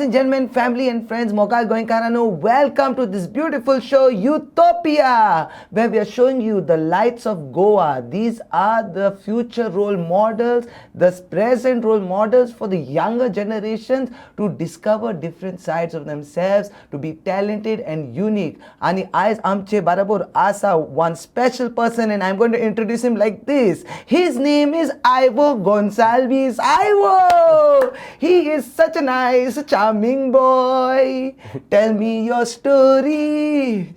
and gentlemen, family and friends, Mokal Goenkarano, welcome to this beautiful show, Utopia, where we are showing you the lights of Goa. These are the future role models, the present role models for the younger generations to discover different sides of themselves, to be talented and unique. And as Amche Barabur Asa, one special person, and I'm going to introduce him like this. His name is Ivo Gonsalves. Ivo! He is such a nice, charming boy. Tell me your story.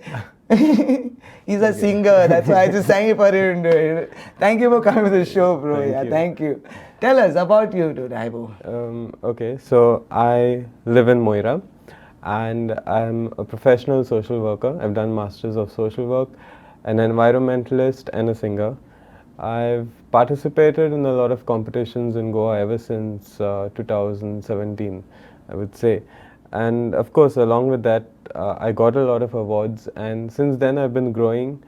He's a singer. That's why I just sang it for him. Thank you for coming to the show, bro. Thank you. Tell us about you, dude, Ivo. Okay, so I live in Moira and I'm a professional social worker. I've done Masters of Social Work, an environmentalist and a singer. I've participated in a lot of competitions in Goa ever since 2017, I would say. And of course, along with that, I got a lot of awards, and since then I've been growing,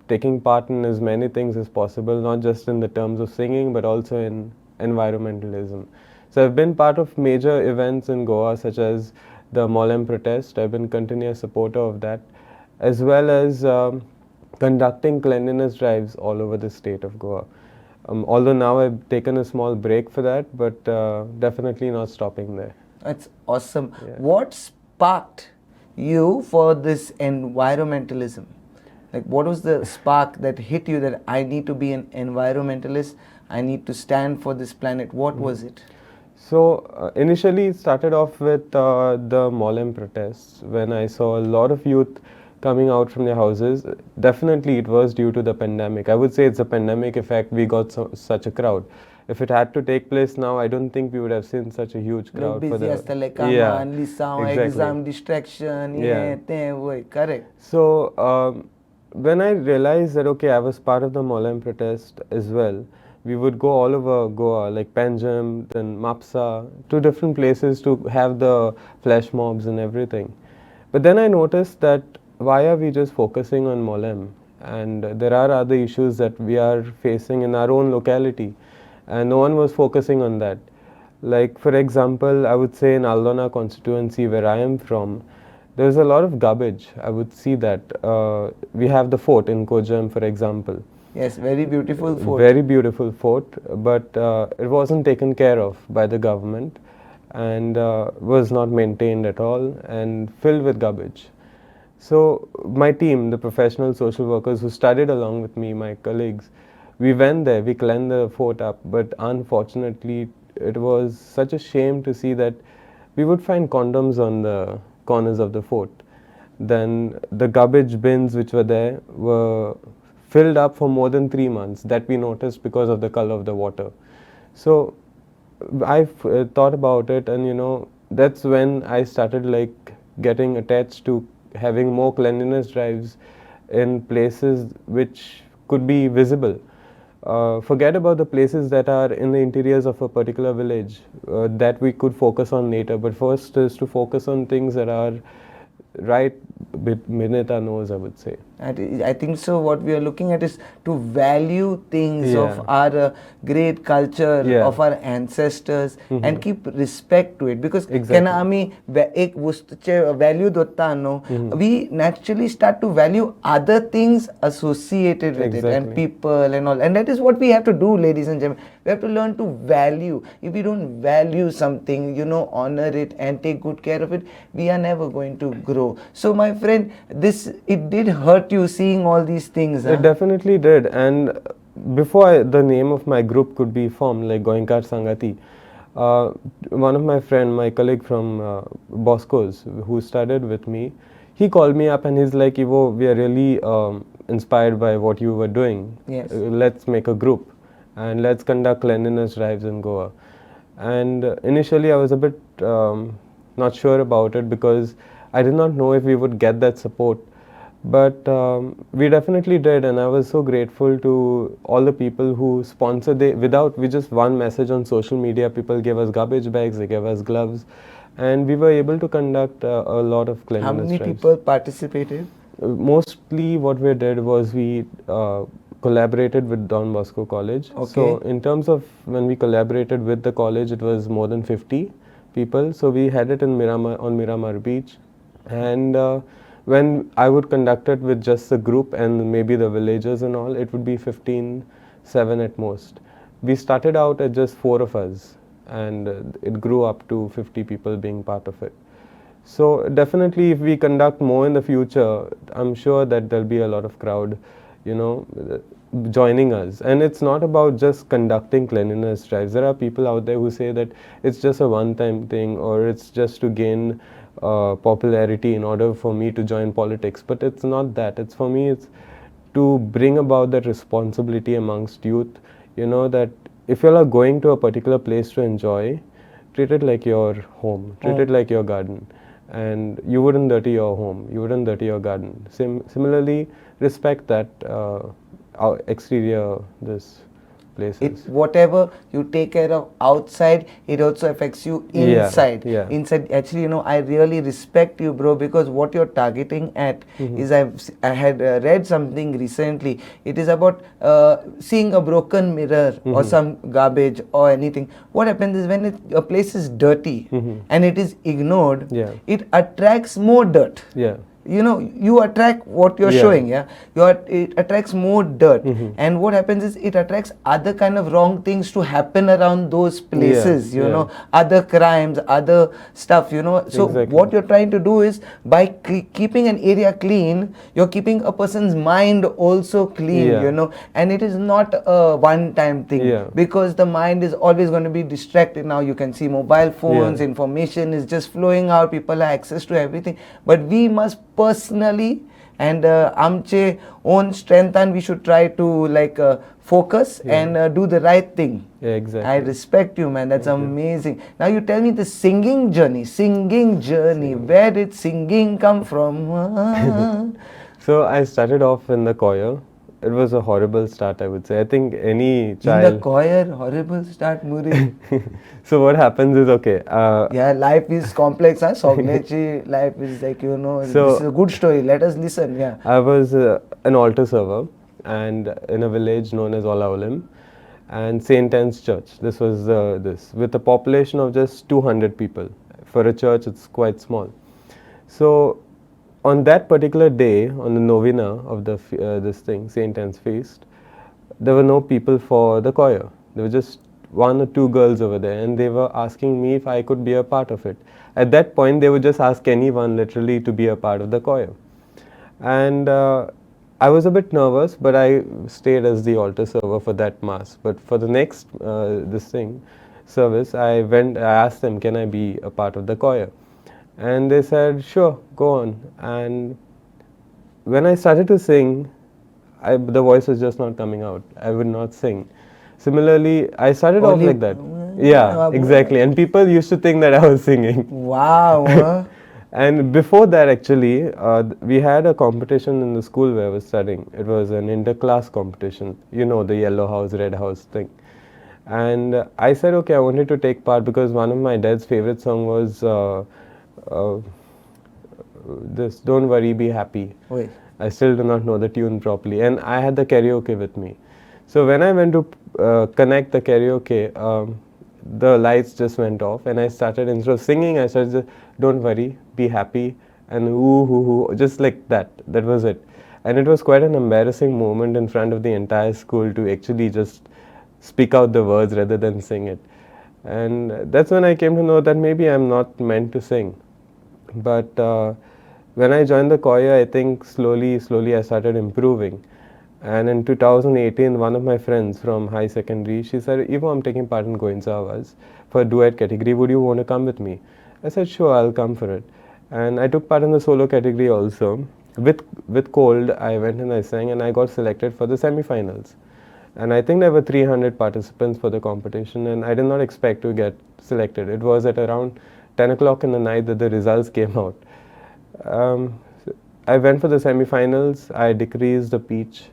taking part in as many things as possible, not just in the terms of singing, but also in environmentalism. So I've been part of major events in Goa, such as the Mollem protest. I've been continuous supporter of that, as well as conducting cleanliness drives all over the state of Goa. Although now I've taken a small break for that, but definitely not stopping there. That's awesome. Yeah. What sparked you for this environmentalism? Like, what was the spark that hit you that I need to be an environmentalist? I need to stand for this planet. What was it? So initially it started off with the Mollem protests, when I saw a lot of youth coming out from their houses. Definitely it was due to the pandemic. I would say it's a pandemic effect. We got such a crowd. If it had to take place now, I don't think we would have seen such a huge crowd. Busy exam distraction, correct. So when I realized that, okay, I was part of the Mollem protest as well, we would go all over Goa, like Panjim, then Mapsa, to different places to have the flash mobs and everything. But then I noticed that why are we just focusing on Mollem? And there are other issues that we are facing in our own locality, and no one was focusing on that. Like, for example, I would say in Aldona constituency, where I am from, there's a lot of garbage. I would see that. We have the fort in Kojam, for example. Yes, very beautiful fort. Very beautiful fort, but it wasn't taken care of by the government and was not maintained at all and filled with garbage. So my team, the professional social workers who studied along with me, my colleagues, we went there, we cleaned the fort up, but unfortunately it was such a shame to see that we would find condoms on the corners of the fort. Then the garbage bins which were there were filled up for more than 3 months, that we noticed because of the color of the water. So I've thought about it, and that's when I started like getting attached to having more cleanliness drives in places which could be visible. Forget about the places that are in the interiors of a particular village, that we could focus on later, but first is to focus on things that are right beneath our nose, I would say. I think so. What we are looking at is to value things of our great culture, of our ancestors, and keep respect to it. Because we naturally start to value other things associated with it, and people and all. And that is what we have to do, ladies and gentlemen. We have to learn to value. If we don't value something, honor it and take good care of it, we are never going to grow. So my friend, it did hurt you seeing all these things. It definitely did. And before the name of my group could be formed, like Goenkar Sangati, one of my friend, my colleague from Bosco's, who studied with me, he called me up and he's like, Ivo, we are really inspired by what you were doing. Yes. Let's make a group and let's conduct cleanliness drives in Goa. And initially I was a bit not sure about it, because I did not know if we would get that support. But we definitely did, and I was so grateful to all the people who sponsored. With just one message on social media, people gave us garbage bags, they gave us gloves, and we were able to conduct a lot of cleanliness drives. How many people participated? Mostly what we did was we collaborated with Don Bosco College. Okay. So in terms of when we collaborated with the college, it was more than 50 people. So we had it in Miramar, on Miramar Beach, and when I would conduct it with just the group and maybe the villagers and all, it would be 15, 7 at most. We started out at just 4 of us, and it grew up to 50 people being part of it. So definitely, if we conduct more in the future, I'm sure that there'll be a lot of crowd, you know, joining us. And it's not about just conducting cleanliness drives. There are people out there who say that it's just a one-time thing, or it's just to gain popularity in order for me to join politics. But it's not that. It's for me, it's to bring about that responsibility amongst youth. You know, that if you're going to a particular place to enjoy, treat it like your home, treat it like your garden, and you wouldn't dirty your home, you wouldn't dirty your garden. Similarly, respect that our exterior this places. Whatever you take care of outside, it also affects you Yeah, inside. yeah. Inside, actually, I really respect you, bro, because what you're targeting at is I had read something recently. It is about seeing a broken mirror or some garbage or anything. What happens is when a place is dirty and it is ignored, Yeah. it attracts more dirt. Yeah. You attract what you're Yeah. showing. It attracts more dirt, and what happens is it attracts other kind of wrong things to happen around those places. Other crimes, other stuff. So Exactly. what you're trying to do is by keeping an area clean, you're keeping a person's mind also clean. Yeah. And it is not a one-time thing, Yeah. because the mind is always going to be distracted. Now you can see mobile phones, Yeah. information is just flowing out, people have access to everything, but we must personally and amche own strength, and we should try to focus and do the right thing. Yeah, exactly. I respect you, man. That's amazing. Now you tell me the singing journey. Where did singing come from? So I started off in the choir. It was a horrible start, I would say. I think any In the child. choir, horrible start, Muri. So what happens is, okay. Yeah, life is complex, huh? Sognechi, life is like, So- this is a good story. Let us listen, yeah. I was an altar server, and in a village known as Olaolim, and St. Anne's Church. This was this with a population of just 200 people. For a church, it's quite small. So on that particular day, on the novena of the this thing, St. Anne's Feast, there were no people for the choir. There were just 1 or 2 girls over there, and they were asking me if I could be a part of it. At that point, they would just ask anyone literally to be a part of the choir. And I was a bit nervous, but I stayed as the altar server for that mass. But for the next service, I asked them, can I be a part of the choir? And they said, sure, go on. And when I started to sing, the voice was just not coming out. I would not sing. Similarly, I started off Only- like that. Yeah, exactly. And people used to think that I was singing. Wow. Huh? And before that, actually, we had a competition in the school where I was studying. It was an inter-class competition, the yellow house, red house thing. And I said, okay, I wanted to take part because one of my dad's favorite song was this, Don't Worry, Be Happy. Wait. I still do not know the tune properly. And I had the karaoke with me. So when I went to connect the karaoke, the lights just went off, and I started, instead of singing, I started just, don't worry, be happy, and ooh, hoo, hoo, just like that. That was it. And it was quite an embarrassing moment in front of the entire school to actually just speak out the words rather than sing it. And that's when I came to know that maybe I'm not meant to sing. But when I joined the choir, I think slowly I started improving. And in 2018, one of my friends from high secondary, she said, Ivo, I'm taking part in Goinza Awas for duet category. Would you want to come with me? I said, sure, I'll come for it. And I took part in the solo category also. With Cold, I went and I sang, and I got selected for the semi-finals. And I think there were 300 participants for the competition, and I did not expect to get selected. It was at around 10 o'clock in the night that the results came out. I went for the semi-finals, I decreased the pitch,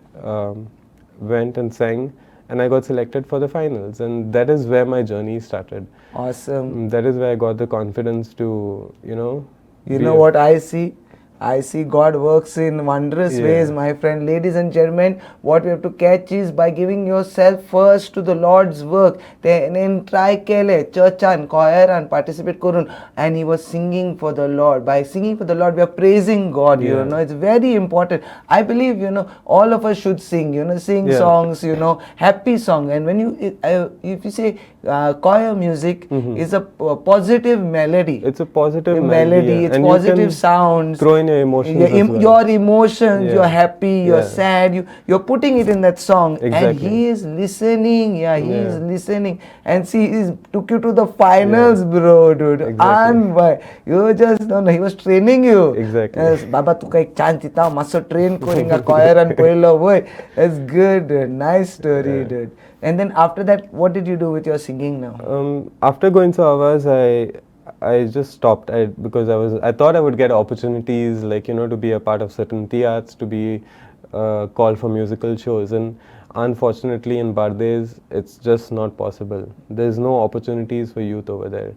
went and sang, and I got selected for the finals. And that is where my journey started. Awesome. That is where I got the confidence to, You know what I see? I see God works in wondrous Yeah. ways, my friend. Ladies and gentlemen, what we have to catch is by giving yourself first to the Lord's work. Then try kele, church and choir and participate korun. And he was singing for the Lord. By singing for the Lord, we are praising God. You Yeah. know, it's very important. I believe all of us should sing. Sing Yeah. songs. Happy song. And when if you say choir music is a positive melody. It's a positive melody. yeah. It's And you positive can sounds. throw in your emotions Your, as well. your emotions, Yeah. you're happy, you're Yeah. sad, you're putting it in that song, and Exactly. he is listening. He is Yeah. listening, and see, he took you to the finals, Yeah. bro, dude. Exactly. And why you just don't know, he was training you. Exactly. Yes, Baba, tu kai chance ita maso train koringa choir and koilo boy. That's good, dude. Nice story, Yeah. dude. And then after that, what did you do with your singing now? After going to Avaz, I just stopped because I thought I would get opportunities like to be a part of certain theats, to be called for musical shows, and unfortunately in Bardes it's just not possible. There's no opportunities for youth over there.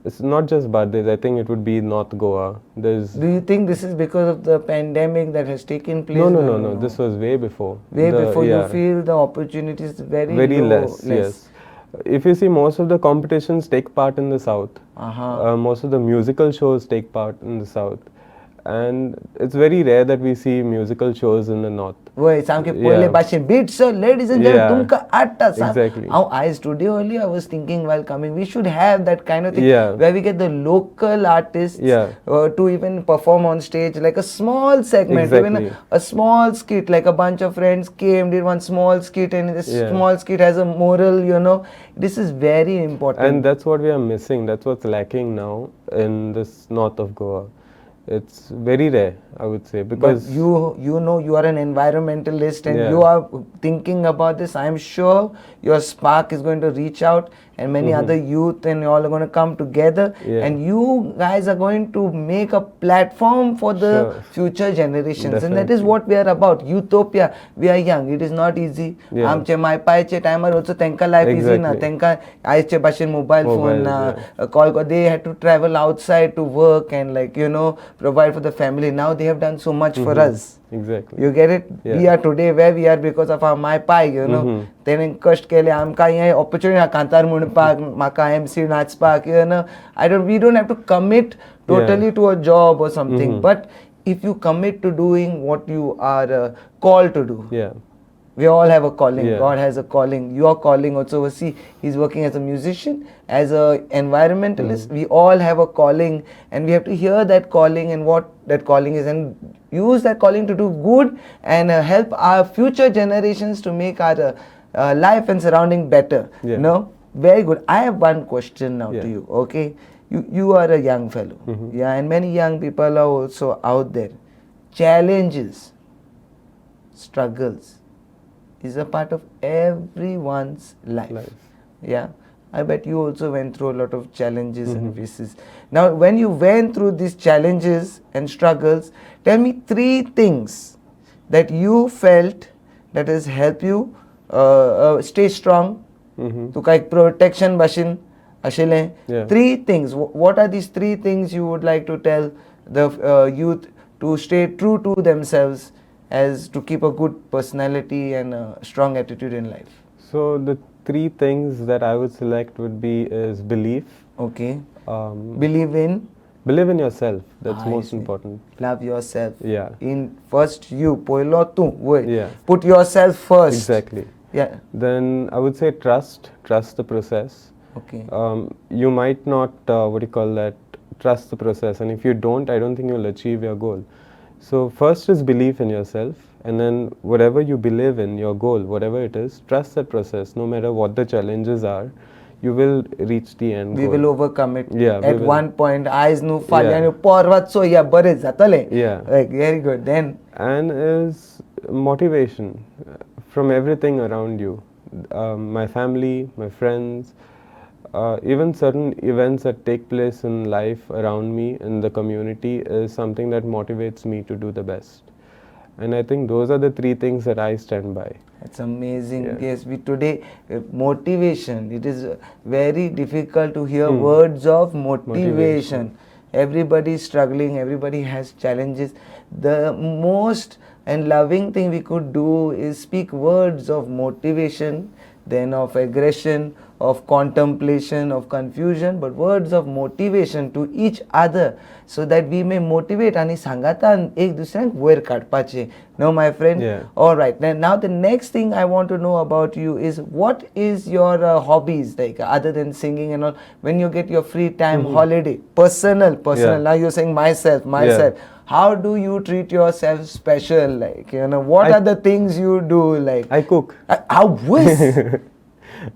It's not just Bardes. I think it would be North Goa. There's Do you think this is because of the pandemic that has taken place? no. This was way before. Way before yeah. you feel the opportunities very Very low, less, yes. If you see, most of the competitions take part in the south. Most of the musical shows take part in the south, and it's very rare that we see musical shows in the north. Wait, samke poile bashin beat, sir, ladies and gentlemen, tumka atta. Exactly. I today only I was thinking while coming, we should have that kind of thing Yeah. where we get the local artists Yeah. to even perform on stage, like a small segment, even Exactly. a small skit, like a bunch of friends came, did one small skit, and this Yeah. small skit has a moral. This is very important. And that's what we are missing. That's what's lacking now in this north of Goa. It's very rare, I would say, because but you are an environmentalist and Yeah. you are thinking about this. I'm sure your spark is going to reach out, and many other youth, and you all are going to come together, Yeah. and you guys are going to make a platform for the Sure. future generations, and that is Definitely. what we are about. Utopia. We are young. It is not easy. Yeah. Amche my paiche timer also tenka life easy na. Exactly. Tenka aiche bashin mobile phone Mobiles, na. Call they had to travel outside to work and provide for the family. Now they have done so much for us. exactly. You get it? Yeah. We are today where we are because of our my pai. Then कष्ट केले आमका ये opportunity कांतार म्हणपाक म्हाका MC नाचपाक we don't have to commit totally to a job or something, but if you commit to doing what you are called to do. Yeah. We all have a calling. Yeah. God has a calling. Your calling also. See, he's working as a musician, as a environmentalist. We all have a calling, and we have to hear that calling and what that calling is, and use that calling to do good and help our future generations to make our life and surrounding better. Yeah. Very good. I have one question now Yeah. to you. Okay, you are a young fellow. Yeah, and many young people are also out there. Challenges, struggles is a part of everyone's life. Yeah, I bet you also went through a lot of challenges and phases. Now, when you went through these challenges and struggles, tell me 3 things that you felt that has helped you stay strong. To like protection bashin ashile. Yeah. 3 things. What are these 3 things you would like to tell the youth to stay true to themselves, as to keep a good personality and a strong attitude in life? So the 3 things that I would select would be is belief. Okay. Believe in yourself. That's I most see. important. Love yourself. Yeah. In first you, poilo tu. Yeah. Put yourself first. Exactly. Yeah. Then I would say trust the process. Okay. You might not trust the process, and if you don't, I don't think you'll achieve your goal. So first is belief in yourself, and then whatever you believe in, your goal, whatever it is, trust that process. No matter what the challenges are, you will reach the end We goal. will overcome it. Yeah, we At will. one point, eyes nu Yeah. falyanu porvat so ya bare zatale. Yeah. Like very good. Then And is motivation from everything around you. My family, my friends, even certain events that take place in life around me in the community is something that motivates me to do the best. And I think those are the 3 things that I stand by. it's amazing. Yeah. Yes, we today motivation. It is very difficult to hear words of motivation. Everybody is struggling, everybody has challenges. The most and loving thing we could do is speak words of motivation, then of aggression, of contemplation, of confusion, but words of motivation to each other so that we may motivate आणि सांगातान एक दुसऱ्यांक वयर काडपाचे. No, my friend? Yeah. All right. Now the next thing I want to know about you is what is your hobbies like other than singing and all? When you get your free time, holiday, personal. Yeah. Now you're saying myself. How do you treat yourself special? Like, what are the things you do? Like, I cook. how was?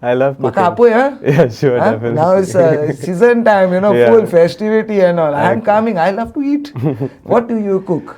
I love cooking. Maka apoy, huh? Yeah, sure, Huh? definitely. Now it's season time, Yeah. full festivity and all. I'm coming. I love to eat. What do you cook?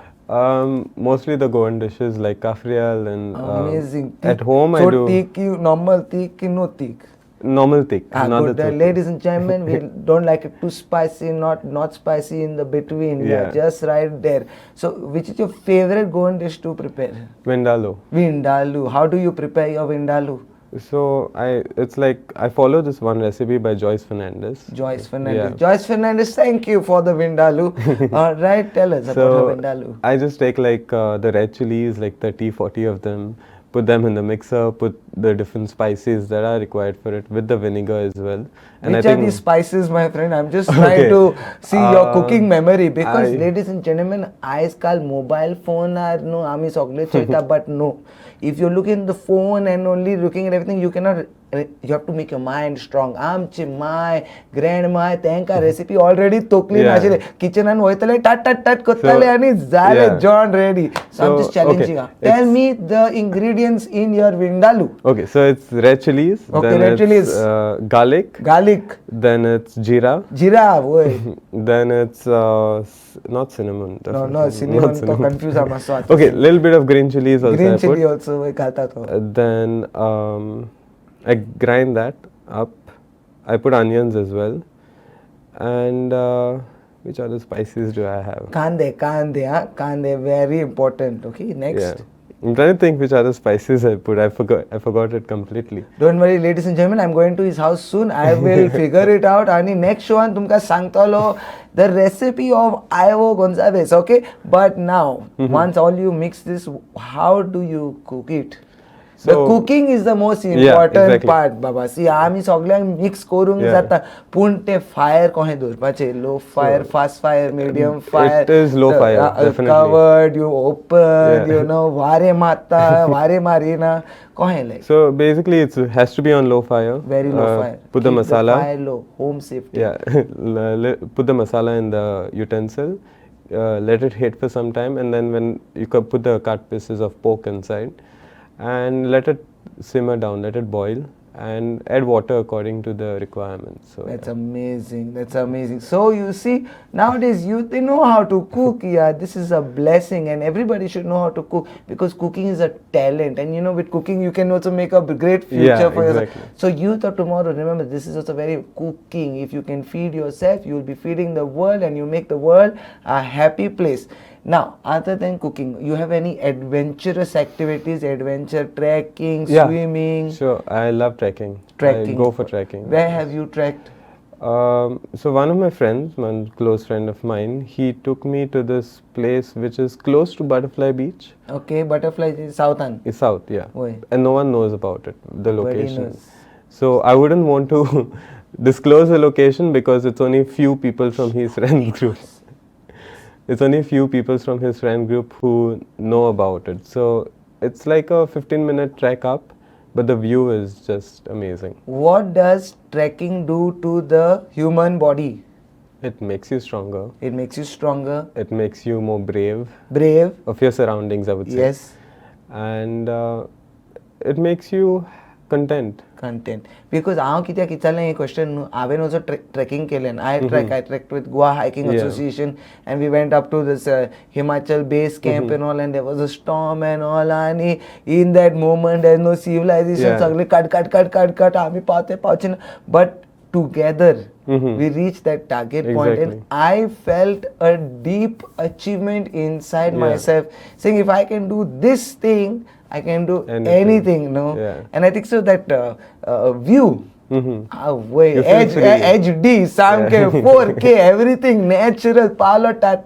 Mostly the Goan dishes like kafrial and Amazing. at home so I do thick, normal thick, no thick. normal thick. not Good. the thick. Ladies and gentlemen, we don't like it too spicy, not spicy in the between. Yeah. Just right there. So, which is your favorite Goan dish to prepare? Vindaloo. Vindaloo. How do you prepare your Vindaloo? So it's like I follow this one recipe by Joyce Fernandez. Joyce Fernandez. Yeah. Joyce Fernandez, thank you for the Vindaloo. All right, tell us about her Vindaloo. I just take like the red chilies, like 30, 40 of them, put them in the mixer, put the different spices that are required for it with the vinegar as well. And Which I are think these spices, my friend? I'm just trying to see your cooking memory because, ladies and gentlemen, आजकाल mobile phone are no आमी सगळे Choyta, but no. If you look in the phone and only looking at everything, you cannot. You have to make your mind strong. आमची my, grandma, त्यांका recipe already तोकली नाशिले. Kitchen and वयतले tat कोत्ताले आणि झाले John ready. So I'm just challenging her. Tell me the ingredients in your Vindaloo. Okay, so it's red chilies. Okay, then red it's, chilies. Garlic. Garlic. Then it's jeera. Jeera, boy. Then it's not cinnamon. No, definitely. cinnamon. Not तो confuse आमा स्वाद. Okay, little bit of green chilies also. Green I chili put. also we खाता तो. Then I grind that up. I put onions as well. And which other spices do I have? Kande, very important. Okay, next. Yeah. I'm trying to think which other spices I put. I forgot it completely. Don't worry, ladies and gentlemen, I'm going to his house soon. I will figure it out. And next show on tumka sangtalo the recipe of Ivo Gonzalez. Okay, but now once all you mix this, how do you cook it? The So- cooking is the most important exactly. part, Baba. See, आमी सगळ्यांक mix करून जाता, पूण ते fire कशें दवरपाचें, low fire, fast fire, medium fire. It is low fire, definitely. Covered, you open, Yeah. वारे मारता, वारे मारिना, कशें like. So basically, it has to be on low fire. Very low fire. Put the Keep masala. fire low. Home safety. Yeah, put the masala in the utensil. Let it heat for some time, and then when you can put the cut pieces of pork inside, and let it simmer down. Let it boil, and add water according to the requirements. So That's amazing. That's amazing. So you see, nowadays youth, they know how to cook. Yeah, this is a blessing, and everybody should know how to cook because cooking is a talent. And with cooking, you can also make a great future Yeah, for yourself. exactly. So youth of tomorrow, remember, this is also very cooking. If you can feed yourself, you will be feeding the world, and you make the world a happy place. Now, other than cooking, you have any adventurous activities, adventure trekking, Yeah. swimming? Sure, I love trekking. Trekking. I go for trekking. Where have you trekked? So one of my friends, one close friend of mine, he took me to this place which is close to Butterfly Beach. Okay, Butterfly is Southan. It's south, yeah. Oi. And no one knows about it, the Very location. nice. So I wouldn't want to disclose the location because it's only few people from his friend group. It's only few people from his friend group who know about it. So it's like a 15-minute trek up, but the view is just amazing. What does trekking do to the human body? It makes you stronger. It makes you stronger, It makes you more brave brave. of your surroundings, I would say. Yes, And it makes you content. content. Because हांव कित्याक विचारलें हे question हांवें also trekking केलें. I trekked with Goa Hiking Yeah. Association, and we went up to this Himachal base camp and all, and there was a storm and all, and in that moment there's no civilization. Yeah. सगळे cut. आम्ही पावचे ना. But together we reached that target point, and Exactly. I felt a deep achievement inside Yeah. myself, saying if I can do this thing, I can do Anything. anything, no? Yeah. And I think so that view Wait, You feel free. HD, Sam K, 4K, everything natural, palo ta.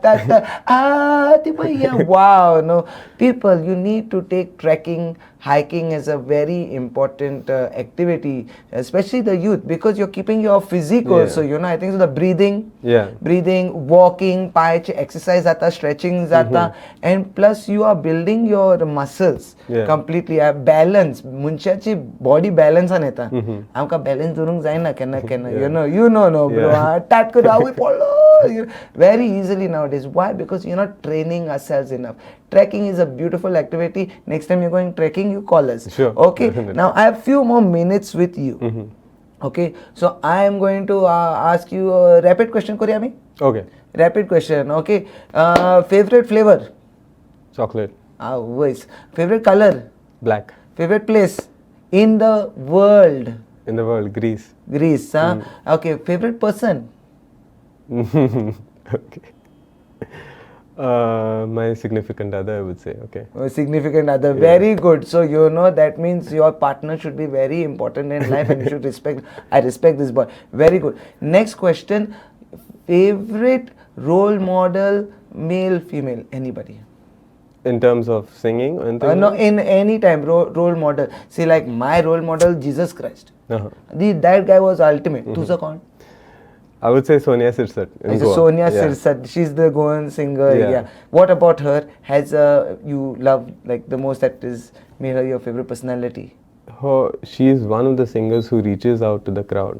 Wow, no. People, you need to take trekking, hiking as a very important activity, especially the youth, because you're keeping your physique Yeah. also, I think so the breathing, Yeah. walking, exercise आता, stretching जाता, and plus you are building your muscles Yeah. completely. Balance, मुनशाची body balance आन येता. आमका balance दुरूंक जायना केन्ना केन्ना, no bro. Yeah. Tat करू, we follow. Very easily nowadays. Why? Because you're not training ourselves enough. Trekking is a beautiful activity. Next time you're going trekking, you call us. Sure, Okay. definitely. Now I have few more minutes with you. Okay. So I am going to ask you a rapid question, Koryami. Okay. Rapid question. Okay. Favorite flavor? Chocolate. Voice. Favorite color? Black. Favorite place in the world? In the world, Greece. Greece. Okay. Favorite person? Okay. My significant other, I would say. Okay. Significant other. Very good. So that means your partner should be very important in life and you should respect. I respect this boy. Very good. Next question. Favorite role model, male, female, anybody? In terms of singing? No, in any time, role model. See, like my role model, Jesus Christ. That guy was ultimate. Tusa kaun? I would say Sonia Sirsat. in Goa. Sonia Yeah. Sirsat. She's the Goan singer. Yeah. Yeah. What about her? Has you love like the most that is made her your favorite personality? She is one of the singers who reaches out to the crowd,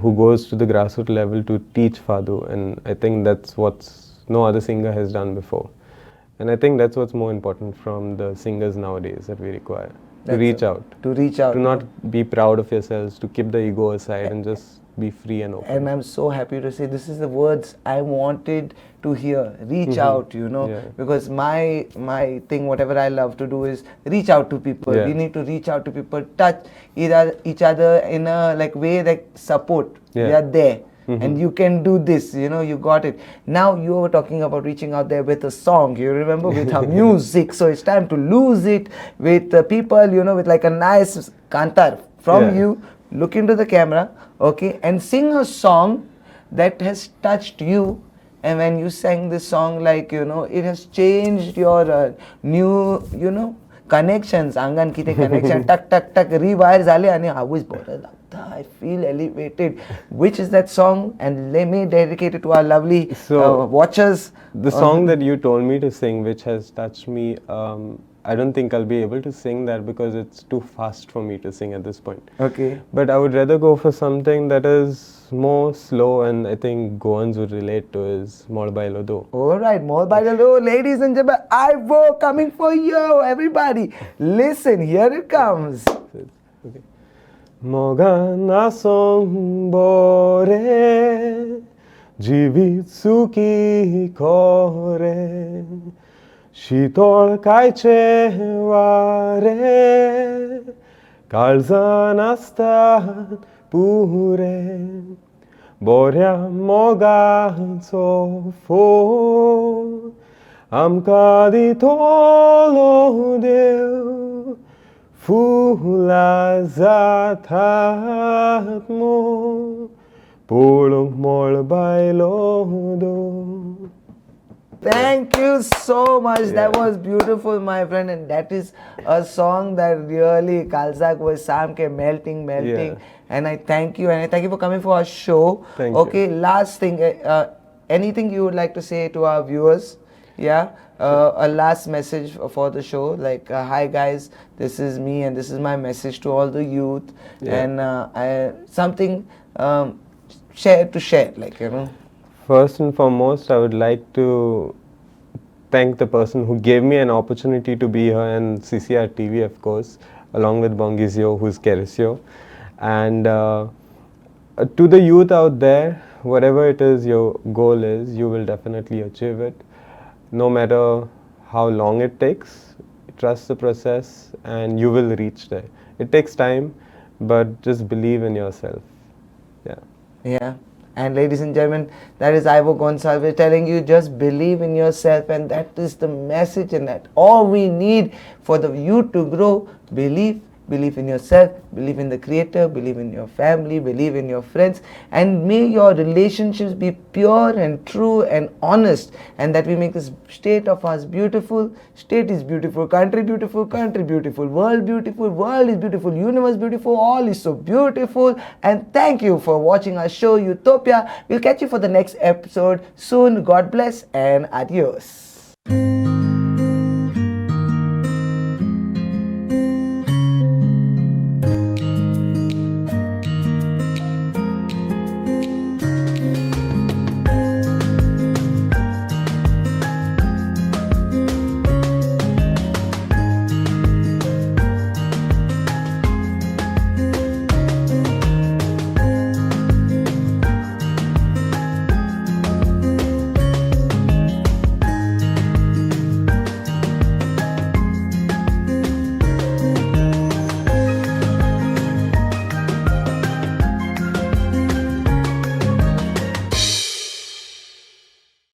who goes to the grassroots level to teach Fado, and I think that's what no other singer has done before. And I think that's what's more important from the singers nowadays that we require. To reach out. To reach out. To not be proud of yourselves, to keep the ego aside and just be free and open. And I'm so happy to say this is the words I wanted to hear. Reach out, Yeah. because my thing, whatever I love to do is reach out to people. Yeah. We need to reach out to people, touch each other in a like way like support. We Yeah. are there. And you can do this, you got it. Now you were talking about reaching out there with a song, you remember, with our music. So it's time to lose it with people, with like a nice kantar from Yeah. you. Look into the camera, okay, and sing a song that has touched you. And when you sang this song, like, it has changed your new, connections. Angan kite connection, tak, rewire zale, and I was I feel elevated. Which is that song? And let me dedicate it to our lovely watchers. The song that you told me to sing, which has touched me, I don't think I'll be able to sing that because it's too fast for me to sing at this point. Okay. But I would rather go for something that is more slow, and I think Goans would relate to is Mor Bailo Do. Alright, Mor Bailo Do, ladies and gentlemen, Ivo coming for you, everybody. Listen, here it comes. Okay. Moga nasong bore, jivit suki kore, shitol kaiche ware, kalzan astat pure, borya moga sofo, amka di tolo deu, Fula zatat mo, pulong Mor Bailo Do. Thank you so much. That was beautiful, my friend. And that is a song that really Kalzak was Sam ke melting. Yeah. And I thank you. And I thank you for coming for our show. Thank you. Last thing, anything you would like to say to our viewers? Yeah. A last message for the show, like hi guys, this is me and this is my message to all the youth. Yeah. And something share, like First and foremost, I would like to thank the person who gave me an opportunity to be here, and CCR TV, of course, along with Bongizio, who's Kerisio. And to the youth out there, whatever it is your goal is, you will definitely achieve it. No matter how long it takes, trust the process and you will reach there. It takes time, but just believe in yourself. Yeah. Yeah. And ladies and gentlemen, that is Ivo Gonçalves telling you, just believe in yourself, and that is the message, and that all we need for the youth to grow, belief believe in yourself, believe in the creator, believe in your family, believe in your friends, and may your relationships be pure and true and honest, and that we make this state of ours beautiful. State is beautiful, country beautiful, country beautiful, world is beautiful, universe beautiful, all is so beautiful. And thank you for watching our show Utopia. We'll catch you for the next episode soon. God bless and adios.